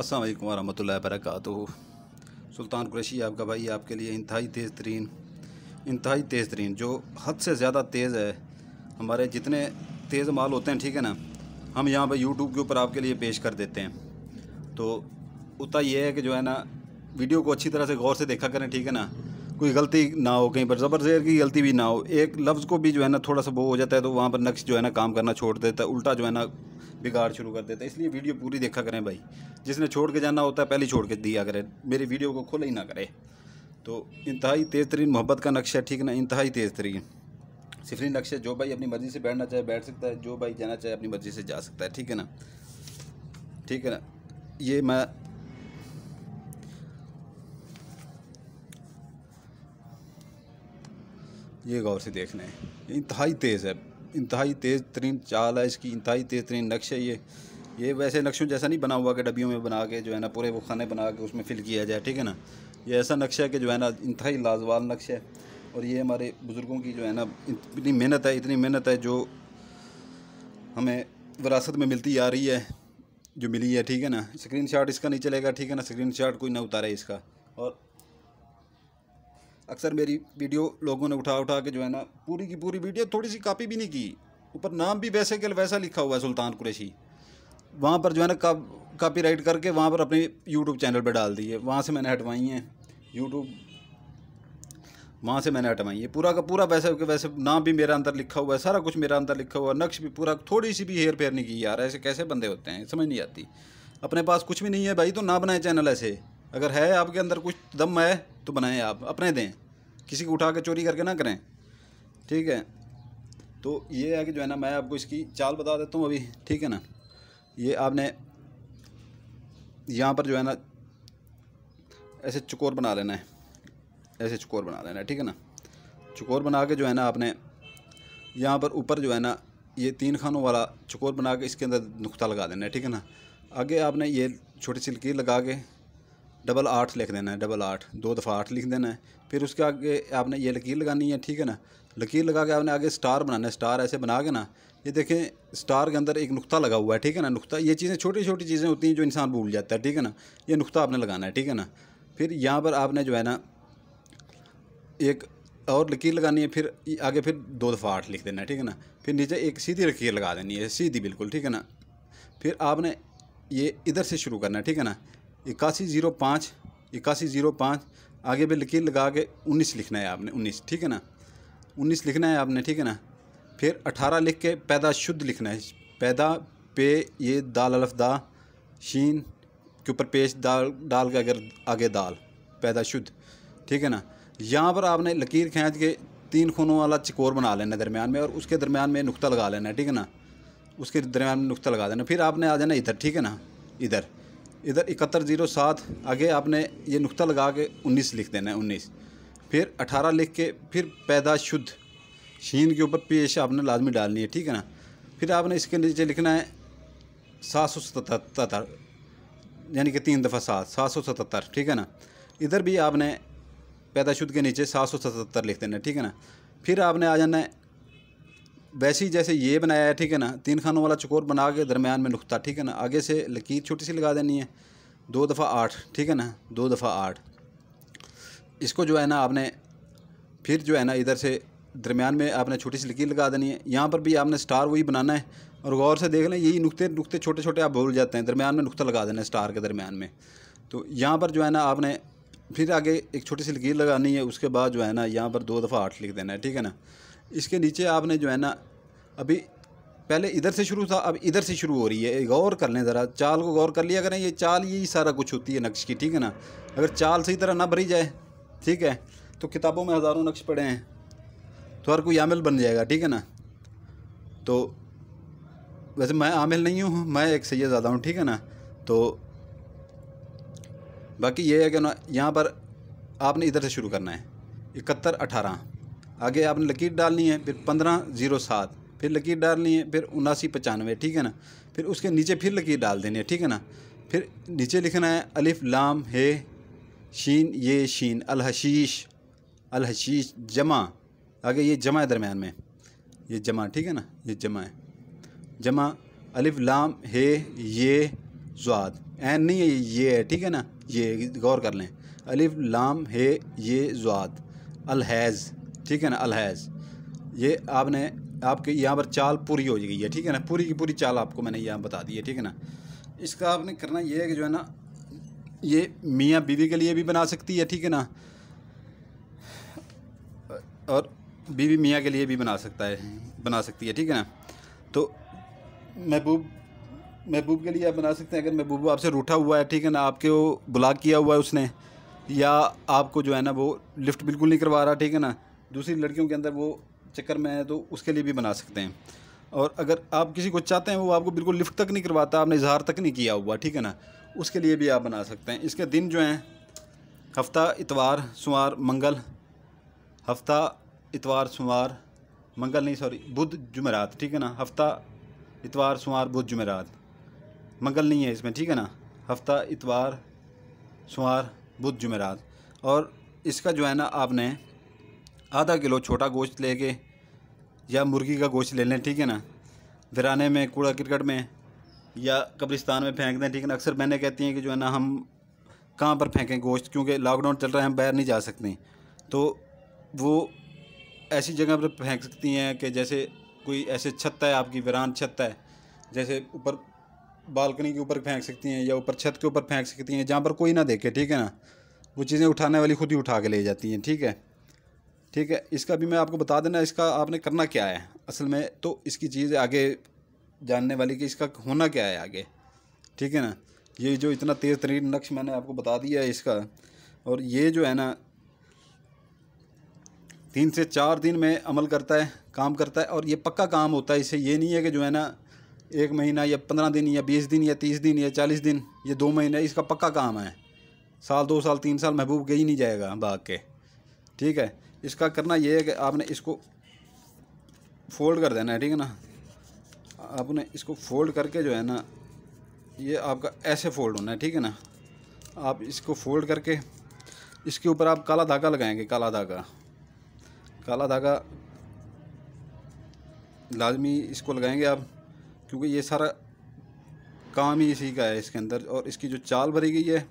अस्सलाम वालेकुम वरहमतुल्लाहि वबरकातुहू। सुल्तान कुरैशी आपका भाई आपके लिए इंतहाई तेज़ तरीन जो हद से ज़्यादा तेज़ है। हमारे जितने तेज़ माल होते हैं, ठीक है ना, हम यहाँ पर यूट्यूब के ऊपर आपके लिए पेश कर देते हैं। तो उतना ये है कि जो है ना, वीडियो को अच्छी तरह से गौर से देखा करें, ठीक है ना, कोई गलती ना हो, कहीं पर ज़बर ज़ेर की गलती भी ना हो। एक लफ्ज़ को भी जो है ना थोड़ा सा वो हो जाता है तो वहाँ पर नक्श जो है ना काम करना छोड़ देता है, उल्टा जो है ना बिगाड़ शुरू कर देता है। इसलिए वीडियो पूरी देखा करें भाई। जिसने छोड़ के जाना होता है पहले ही छोड़ के दिया करें, मेरी वीडियो को खोला ही ना करे। तो इंतहाई तेज़ तरीन मोहब्बत का नक्शा, ठीक है ना, इंतहाई तेज़ तरीन सिफरी नक्शे। जो भाई अपनी मर्ज़ी से बैठना चाहे बैठ सकता है, जो भाई जाना चाहे अपनी मर्ज़ी से जा सकता है, ठीक है ना, ठीक है ना। ये मैं ये गौर से देख लें, इंतहाई तेज़ है, इंतहाई तेज़ तरीन चाल है इसकी, इंतहाई तेज़ तरीन नक्श है ये वैसे नक्शों जैसा नहीं बना हुआ कि डब्बियों में बना के जो है ना पूरे वो खाने बना के उसमें फिल किया जाए, ठीक है ना। ये ऐसा नक्शा है कि जो है ना इंतहाई लाजवाब नक्शा है। और ये हमारे बुज़ुर्गों की जो है ना इतनी मेहनत है जो हमें विरासत में मिलती आ रही है, जो मिली है, ठीक है ना। स्क्रीनशॉट इसका नहीं चलेगा, ठीक है ना, स्क्रीनशॉट कोई ना उतारे इसका। और अक्सर मेरी वीडियो लोगों ने उठा के जो है ना पूरी की पूरी वीडियो थोड़ी सी कॉपी भी नहीं की, ऊपर नाम भी वैसे के वैसा लिखा हुआ है सुल्तान कुरैशी, वहाँ पर जो है ना कॉपीराइट करके वहाँ पर अपने यूट्यूब चैनल पर डाल दिए। वहाँ से मैंने हटवाई हैं यूट्यूब, वहाँ से मैंने हटवाई है। पूरा का पूरा वैसे के वैसे नाम भी मेरा अंदर लिखा हुआ है, सारा कुछ मेरा अंदर लिखा हुआ है, नक्श भी पूरा, थोड़ी सी भी हेर फेर नहीं की। यार ऐसे कैसे बंदे होते हैं, समझ नहीं आती। अपने पास कुछ भी नहीं है भाई तो ना बनाए चैनल ऐसे। अगर है आपके अंदर कुछ दम है तो बनाएं, आप अपने दें, किसी को उठा के चोरी करके ना करें, ठीक है। तो ये है कि जो है ना मैं आपको इसकी चाल बता देता हूँ अभी, ठीक है ना। ये आपने यहाँ पर जो है ना ऐसे चकोर बना लेना है, ऐसे चकोर बना लेना है, ठीक है ना। चकोर बना के जो है ना आपने यहाँ पर ऊपर जो है ना ये 3 खानों वाला चकोर बना के इसके अंदर नुक्ता लगा देना है, ठीक है ना। आगे आपने ये छोटी सी लकीर लगा के डबल 8 लिख देना है, डबल 8 2 दफ़ा 8 लिख देना है। फिर उसके आगे आपने ये लकीर लगानी है, ठीक है ना। लकीर लगा के आपने आगे स्टार बनाना है, स्टार ऐसे बना के ना, ये देखें स्टार के अंदर एक नुक्ता लगा हुआ है, ठीक है ना। नुक्ता, ये चीज़ें छोटी छोटी चीज़ें होती हैं जो इंसान भूल जाता है, ठीक है ना। ये नुक्ता आपने लगाना है, ठीक है ना। फिर यहाँ पर आपने जो है ना एक और लकीर लगानी है, फिर आगे फिर 2 दफ़ा 8 लिख देना है, ठीक है ना। फिर नीचे एक सीधी लकीर लगा देनी है, सीधी बिल्कुल, ठीक है ना। फिर आपने ये इधर से शुरू करना है, ठीक है ना। 8105 आगे भी लकीर लगा के 19 लिखना है आपने, 19, ठीक है ना, 19 लिखना है आपने, ठीक है ना। फिर 18 लिख के पैदा शुद्ध लिखना है, पैदा पे ये दाल अलफ दा शीन के ऊपर पेश दाल डाल के अगर आगे दाल पैदा शुद्ध, ठीक है ना। यहाँ पर आपने लकीर खींच के 3 खूनों वाला चकोर बना लेना है दरमियान में, और उसके दरमियान में नुक्ता लगा लेना है, ठीक है ना। उसके दरमियान में नुक्ता लगा देना। फिर आपने आ जाना इधर, ठीक है ना, इधर 7107 आगे आपने ये नुक्ता लगा के 19 लिख देना है, 19। फिर 18 लिख के फिर पैदा शुद्ध शीन के ऊपर पेश आपने लाजमी डालनी है, ठीक है ना। फिर आपने इसके नीचे लिखना है 777, यानी कि 3 दफ़ा 777, ठीक है ना। इधर भी आपने पैदा शुद्ध के नीचे 777 लिख देना है, ठीक है ना। फिर आपने आ जाना है वैसे ही जैसे ये बनाया है, ठीक है ना, 3 खानों वाला चकोर बना के दरमियान में नुक्ता, ठीक है ना। आगे से लकीर छोटी सी लगा देनी है, 2 दफ़ा 8, ठीक है ना, 2 दफ़ा 8। इसको जो है ना आपने फिर जो है ना इधर से दरमियान में आपने छोटी सी लकीर लगा देनी है। यहाँ पर भी आपने स्टार वही बनाना है, और गौर से देख लें यही नुक्ते छोटे छोटे आप भूल जाते हैं, दरमियान में नुक्ता लगा देना है स्टार के दरमियान में। तो यहाँ पर जो है ना आपने फिर आगे एक छोटी सी लकीर लगानी है, उसके बाद जो है ना यहाँ पर 2 दफ़ा 8 लिख देना है, ठीक है ना। इसके नीचे आपने जो है ना अभी पहले इधर से शुरू था, अब इधर से शुरू हो रही है। गौर कर लें ज़रा, चाल को गौर कर लिया करें, ये चाल यही सारा कुछ होती है नक्श की, ठीक है ना। अगर चाल सही तरह ना भरी जाए, ठीक है, तो किताबों में हज़ारों नक्श पड़े हैं तो हर कोई आमिल बन जाएगा, ठीक है ना। तो वैसे मैं आमिल नहीं हूँ, मैं एक सैयदज़ादा हूँ, ठीक है ना। तो बाकी ये है कि ना यहाँ पर आपने इधर से शुरू करना है, 7118 आगे आपने लकीर डालनी है, फिर 1507 फिर लकीर डालनी है, फिर 7995, ठीक है ना। फिर उसके नीचे फिर लकीर डाल देनी है, ठीक है ना। फिर नीचे लिखना है अलिफ लाम हे शीन ये शीन अलहशीश जमा, आगे ये जमा है दरमियान में, ये जमा, ठीक है ना, ये जमा है, जमा अलिफ लाम हे ये ज़ाद, ऐन नहीं है, ये है, ठीक है ना, ये गौर कर लें, अलिफ लाम हे ये ज़ाद, अलहैज़, ठीक है ना, अलहैज़। ये आपने आपके यहाँ पर चाल पूरी हो गई है, ठीक है ना, पूरी की पूरी चाल आपको मैंने यहाँ बता दी है, ठीक है ना। इसका आपने करना ये है कि जो है ना, ये मियाँ बीवी के लिए भी बना सकती है, ठीक है ना, और बीवी मियाँ के लिए भी बना सकती है, ठीक है ना। तो महबूब के लिए आप बना सकते हैं, अगर महबूब आपसे रूठा हुआ है, ठीक है ना, आपके वो ब्लॉक किया हुआ है उसने, या आपको जो है ना वो लिफ्ट बिल्कुल नहीं करवा रहा, ठीक है ना, दूसरी लड़कियों के अंदर वो चक्कर में है, तो उसके लिए भी बना सकते हैं। और अगर आप किसी को चाहते हैं वो आपको बिल्कुल लिफ्ट तक नहीं करवाता, आपने इजहार तक नहीं किया हुआ, ठीक है ना, उसके लिए भी आप बना सकते हैं। इसके दिन जो हैं हफ्ता इतवार सोमवार मंगल, हफ्ता इतवार सोमवार मंगल नहीं, सॉरी, बुध जुमेरात, ठीक है ना, हफ्ता इतवार सोमवार बुध जुमेरात, मंगल नहीं है इसमें, ठीक है ना, हफ्ता इतवार सोमवार बुध जुमेरात। और इसका जो है ना आपने आधा किलो छोटा गोश्त लेके या मुर्गी का गोश्त ले लें, ठीक है ना, वीराने में कूड़ा करकट में या कब्रिस्तान में फेंक दें, ठीक है ना। अक्सर मैंने कहती हैं कि जो है ना हम कहाँ पर फेंकें गोश्त, क्योंकि लॉकडाउन चल रहा है, हम बाहर नहीं जा सकते, तो वो ऐसी जगह पर फेंक सकती हैं कि जैसे कोई ऐसे छत है, आपकी वीरान छत है, जैसे ऊपर बालकनी के ऊपर फेंक सकती हैं या ऊपर छत के ऊपर फेंक सकती हैं, जहाँ पर कोई ना देखे, ठीक है ना। वो चीज़ें उठाने वाली खुद ही उठा के ले जाती हैं, ठीक है, ठीक है। इसका भी मैं आपको बता देना, इसका आपने करना क्या है असल में, तो इसकी चीज़ आगे जानने वाली कि इसका होना क्या है आगे, ठीक है ना। ये जो इतना तेज़ तरीन नक्श मैंने आपको बता दिया है इसका, और ये जो है ना 3 से 4 दिन में अमल करता है, काम करता है, और ये पक्का काम होता है। इससे ये नहीं है कि जो है ना 1 महीना या 15 दिन या 20 दिन या 30 दिन या 40 दिन या 2 महीने, इसका पक्का काम है। साल 2 साल 3 साल महबूब गई नहीं जाएगा भाग के, ठीक है। इसका करना ये है कि आपने इसको फोल्ड कर देना है, ठीक है ना। आपने इसको फोल्ड करके जो है ना, ये आपका ऐसे फोल्ड होना है, ठीक है ना। आप इसको फोल्ड करके इसके ऊपर आप काला धागा लगाएंगे, काला धागा लाजमी इसको लगाएंगे आप, क्योंकि ये सारा काम ही इसी का है इसके अंदर। और इसकी जो चाल भरी गई है,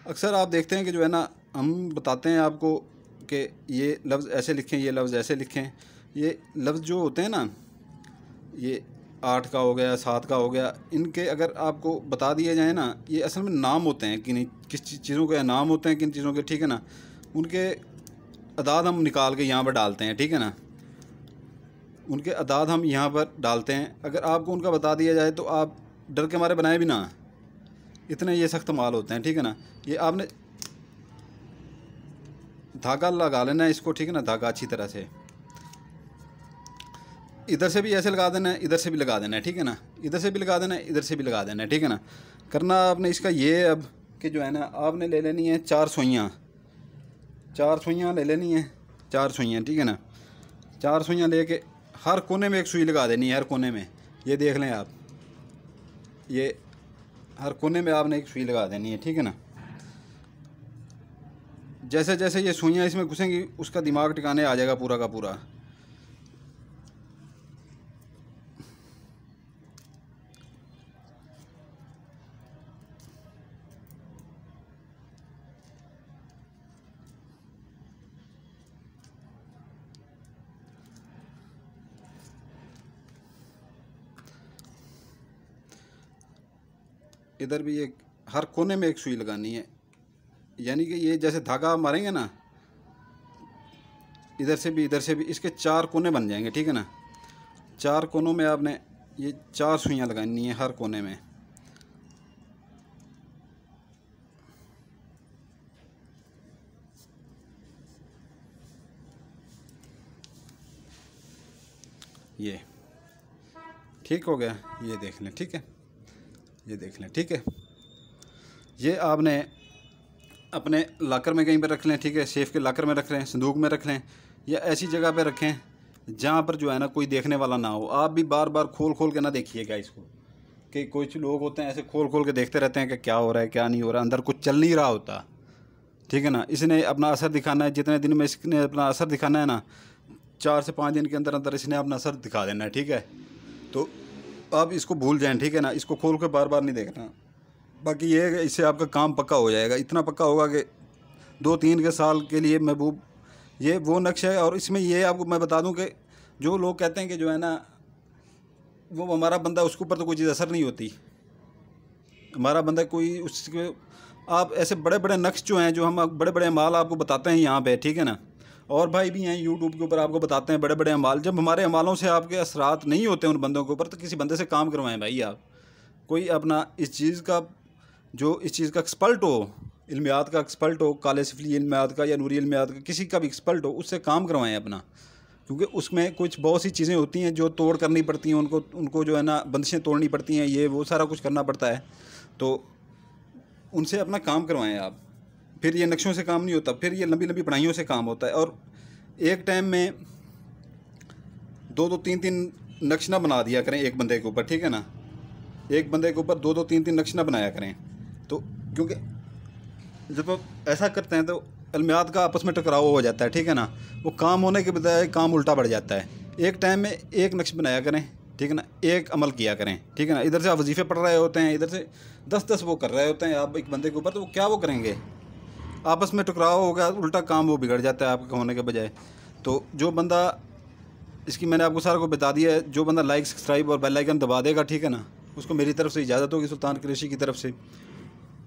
अक्सर आप देखते हैं कि जो है ना हम बताते हैं आपको कि ये लफ्ज़ ऐसे लिखें, ये लफ्ज़ ऐसे लिखें। ये लफ्ज़ जो होते हैं ना, ये 8 का हो गया, 7 का हो गया, इनके अगर आपको बता दिए जाए ना, ये असल में नाम होते हैं, किस चीज़ों के नाम होते हैं, किन चीज़ों के, ठीक है ना। उनके अदाद हम निकाल के यहाँ पर डालते हैं, ठीक है ना, उनके अदाद हम यहाँ पर डालते हैं। अगर आपको उनका बता दिया जाए तो आप डर के मारे बनाए भी ना, इतने ये सख्त माल होते हैं, ठीक है ना। ये आपने धागा लगा लेना है इसको, ठीक है ना, धागा अच्छी तरह से इधर से भी ऐसे लगा देना है, इधर से भी लगा देना है, ठीक है ना, इधर से भी लगा देना है, इधर से भी लगा देना है, ठीक है ना। करना आपने इसका ये अब कि जो है ना आपने ले लेनी है 4 सुइयाँ, 4 सुइयाँ ले लेनी है, 4 सुइयाँ, ठीक है ना। 4 सुइयाँ लेके हर कोने में एक सुई लगा देनी है, हर कोने में, ये देख लें आप, ये हर कोने में आपने एक सुई लगा देनी है, ठीक है ना। जैसे जैसे ये सुइयाँ इसमें घुसेंगी उसका दिमाग टिकाने आ जाएगा पूरा का पूरा। इधर भी एक हर कोने में एक सुई लगानी है, यानी कि ये जैसे धागा मारेंगे ना, इधर से भी इधर से भी, इसके 4 कोने बन जाएंगे, ठीक है ना। 4 कोनों में आपने ये 4 सुइयाँ लगानी है हर कोने में। ये ठीक हो गया, ये देख लें, ठीक है, ये देख लें, ठीक है। ये आपने अपने लॉकर में कहीं पर रख लें, ठीक है, सेफ़ के लॉकर में रख लें, संदूक में रख लें, या ऐसी जगह पे रखें जहाँ पर जो है ना कोई देखने वाला ना हो। आप भी बार बार खोल खोल के ना देखिएगा इसको, कि कुछ लोग होते हैं ऐसे खोल खोल के देखते रहते हैं कि क्या हो रहा है क्या नहीं हो रहा, अंदर कुछ चल नहीं रहा होता, ठीक है ना। इसने अपना असर दिखाना है, जितने दिन में इसने अपना असर दिखाना है ना, 4 से 5 दिन के अंदर अंदर इसने अपना असर दिखा देना है, ठीक है। तो आप इसको भूल जाएं, ठीक है ना, इसको खोल के बार बार नहीं देखना। बाकी ये है कि इससे आपका काम पक्का हो जाएगा, इतना पक्का होगा कि 2-3 के साल के लिए महबूब। ये वो नक्शा है। और इसमें ये आपको मैं बता दूं कि जो लोग कहते हैं कि जो है ना वो हमारा बंदा, उसके ऊपर तो कोई चीज़ असर नहीं होती। हमारा बंदा कोई उसके, आप ऐसे बड़े बड़े नक्श जो हैं, जो हम बड़े बड़े अमाल आपको बताते हैं यहाँ पे, ठीक है ना, और भाई भी हैं यूट्यूब के ऊपर आपको बताते हैं बड़े बड़े अमाल। जब हमारे अमालों से आपके असरात नहीं होते उन बंदों के ऊपर, तो किसी बंदे से काम करवाएं भाई। आप कोई अपना इस चीज़ का, जो इस चीज़ का एक्सपर्ट हो, इल्मियात का एक्सपर्ट हो, काले सिफली इल्मियात का या नूरी इल्मियात का, किसी का भी एक्सपर्ट हो, उससे काम करवाएं अपना। क्योंकि उसमें कुछ बहुत सी चीज़ें होती हैं जो तोड़ करनी पड़ती हैं, उनको जो है ना बंदिशें तोड़नी पड़ती हैं, ये वो सारा कुछ करना पड़ता है। तो उनसे अपना काम करवाएं आप। फिर ये नक्शों से काम नहीं होता, फिर ये लंबी लंबी पढ़ाइयों से काम होता है। और एक टाइम में 2-2, 3-3 नक्श ना बना दिया करें एक बंदे के ऊपर, ठीक है ना। एक बंदे के ऊपर 2-2, 3-3 नक्श ना बनाया करें। तो क्योंकि जब आप ऐसा करते हैं तो इल्मियात का आपस में टकराव हो जाता है, ठीक है ना। वो काम होने के बजाय काम उल्टा बढ़ जाता है। एक टाइम में एक नक्श बनाया करें, ठीक है ना, एक अमल किया करें, ठीक है ना। इधर से आप वजीफ़े पढ़ रहे होते हैं, इधर से 10-10 वो कर रहे होते हैं आप एक बंदे के ऊपर, तो वो क्या वो करेंगे, आपस में टकराव हो गया, उल्टा काम वो बिगड़ जाता है आपका होने के बजाय। तो जो बंदा, इसकी मैंने आपको सारा को बता दिया है, जो बंदा लाइक, सब्सक्राइब और बेल आइकन दबा देगा, ठीक है ना, उसको मेरी तरफ से इजाज़त होगी सुल्तान कुरैशी की तरफ से।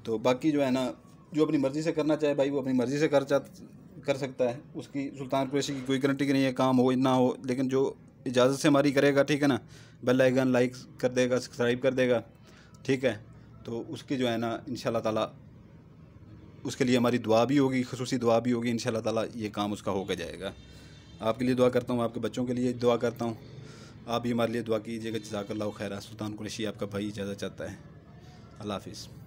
तो बाकी जो है ना, जो अपनी मर्ज़ी से करना चाहे भाई वो अपनी मर्ज़ी से कर सकता है। उसकी सुल्तान कुरैशी की कोई गारंटी नहीं है काम हो ना हो, लेकिन जो इजाज़त से हमारी करेगा, ठीक है ना, बेल आइकन लाइक कर देगा, सब्सक्राइब कर देगा, ठीक है, तो उसकी जो है ना इंशाल्लाह ताला उसके लिए हमारी दुआ भी होगी, खुसूसी दुआ भी होगी। इंशाल्लाह ताला ये काम उसका होकर जाएगा। आपके लिए दुआ करता हूँ, आपके बच्चों के लिए दुआ करता हूँ। आप भी हमारे लिए दुआ कीजिएगा। जज़ाकल्लाहु खैरा। सुल्तान कुरैशी आपका भाई इजाज़त चाहता है। अल्लाह हाफ़िज़।